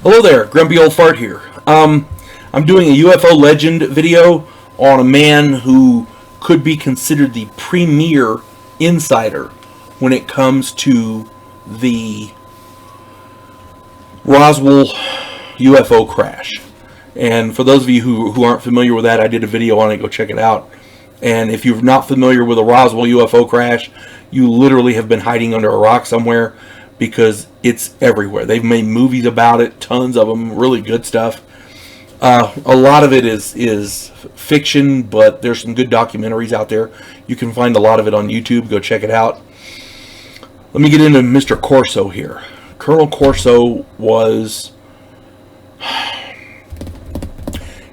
Hello there, Grumpy Old Fart here. I'm doing a UFO legend video on a man who could be considered the premier insider when it comes to the Roswell UFO crash. And for those of you who aren't familiar with that, I did a video on it. Go check it out. And if you're not familiar with the Roswell UFO crash, you literally have been hiding under a rock somewhere, because it's everywhere. They've made movies about it, tons of them, really good stuff. A lot of it is fiction, but there's some good documentaries out there. You can find a lot of it on YouTube. Go check it out. Let me get into Mr. Corso here. Colonel Corso was...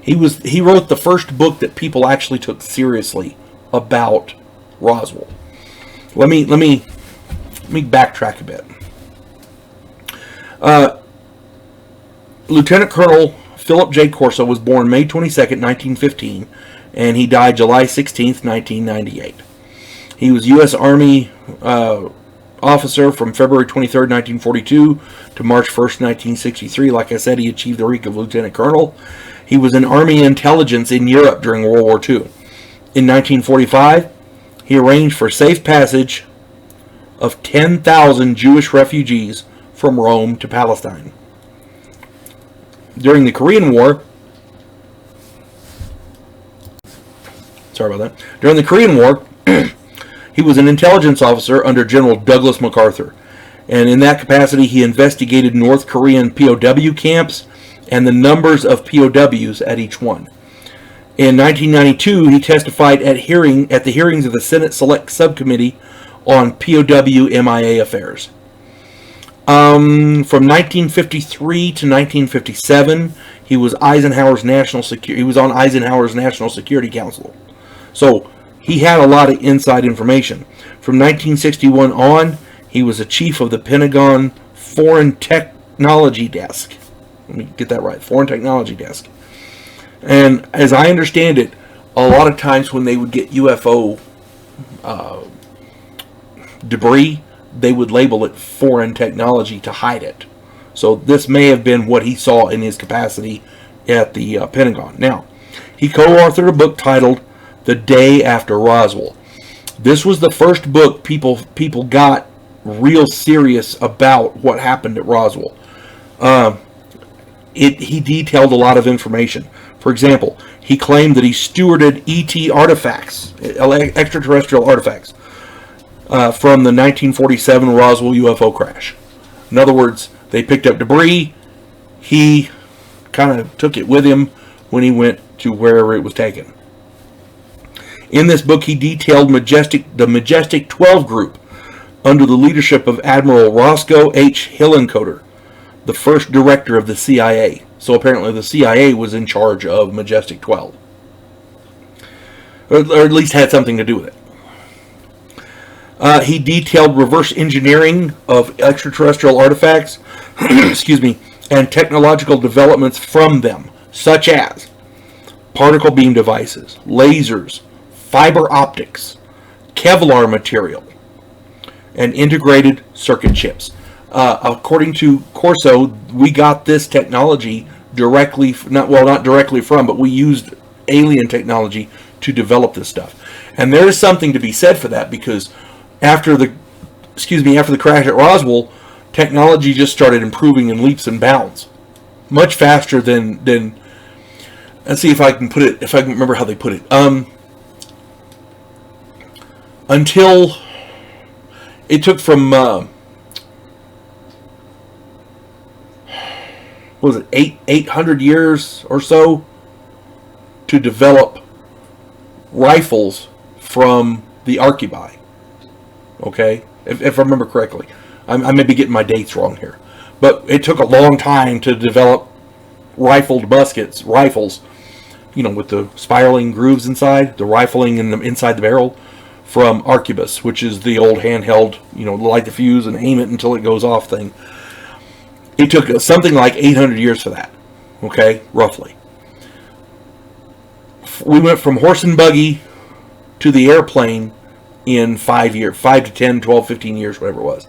He wrote the first book that people actually took seriously about Roswell. Let me backtrack a bit. Lieutenant Colonel Philip J Corso was born May 22nd, 1915, and he died July 16th, 1998. He was U.S. Army officer from February 23rd, 1942 to March 1st, 1963. Like I said, he achieved the rank of Lieutenant Colonel. He was in Army intelligence in Europe during World War II. In 1945, he arranged for safe passage of 10,000 Jewish refugees from Rome to Palestine. During the Korean War, during the Korean War, he was an intelligence officer under General Douglas MacArthur. And in that capacity, he investigated North Korean POW camps and the numbers of POWs at each one. In 1992, he testified at the hearings of the Senate Select Subcommittee on POW MIA affairs. From 1953 to 1957, he was Eisenhower's He was on Eisenhower's National Security Council. So he had a lot of inside information. From 1961 on, he was a chief of the Pentagon Foreign Technology Desk. Let me get that right. Foreign Technology Desk. And as I understand it, a lot of times when they would get UFO debris, they would label it foreign technology to hide it. So this may have been what he saw in his capacity at the Pentagon. Now, he co-authored a book titled The Day After Roswell. This was the first book people got real serious about what happened at Roswell. He detailed a lot of information. For example, he claimed that he stewarded ET artifacts, extraterrestrial artifacts, from the 1947 Roswell UFO crash. In other words, they picked up debris. He kind of took it with him when he went to wherever it was taken. In this book, he detailed the Majestic 12 group under the leadership of Admiral Roscoe H. Hillenkoetter, the first director of the CIA. So apparently the CIA was in charge of Majestic 12. Or at least had something to do with it. He detailed reverse engineering of extraterrestrial artifacts, excuse me, and technological developments from them, such as particle beam devices, lasers, fiber optics, Kevlar material, and integrated circuit chips. According to Corso, we got this technology directly, not directly from, but we used alien technology to develop this stuff. And there is something to be said for that, because after the crash at Roswell, technology just started improving in leaps and bounds, much faster than let's see if I can remember how they put it. Until it took from what was it, 800 years or so to develop rifles from the arquebuy. Okay, if I remember correctly. I may be getting my dates wrong here. But it took a long time to develop rifled rifles, with the spiraling grooves inside, the rifling inside the barrel, from arquebus, which is the old handheld, light the fuse and aim it until it goes off thing. It took something like 800 years for that, okay, roughly. We went from horse and buggy to the airplane in 5 years, 5 to 10, 12, 15 years, whatever it was.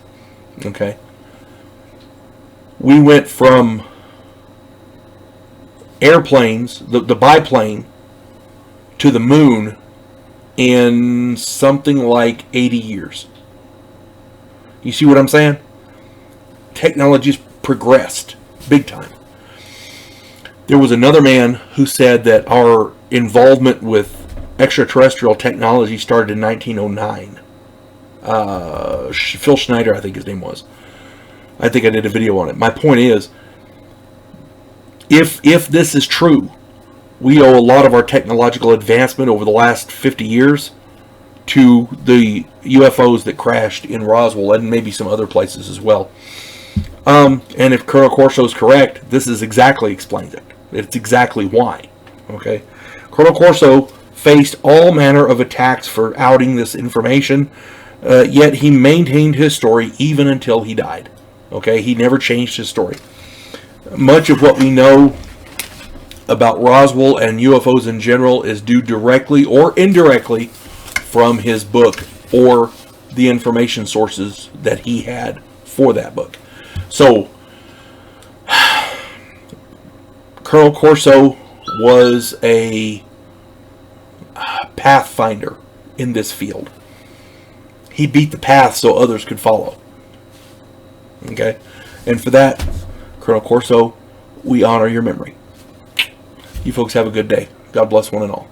Okay. We went from airplanes, the biplane, to the moon in something like 80 years. You see what I'm saying? Technology's progressed big time. There was another man who said that our involvement with extraterrestrial technology started in 1909. Phil Schneider, I think his name was. I think I did a video on it. My point is, if this is true, we owe a lot of our technological advancement over the last 50 years to the UFOs that crashed in Roswell and maybe some other places as well. And if Colonel Corso is correct, this is exactly explains it. It's exactly why. Okay, Colonel Corso faced all manner of attacks for outing this information, yet he maintained his story even until he died. Okay, he never changed his story. Much of what we know about Roswell and UFOs in general is due directly or indirectly from his book or the information sources that he had for that book. So, Colonel Corso was a pathfinder in this field. He beat the path so others could follow. Okay? And for that, Colonel Corso, we honor your memory. You folks have a good day. God bless one and all.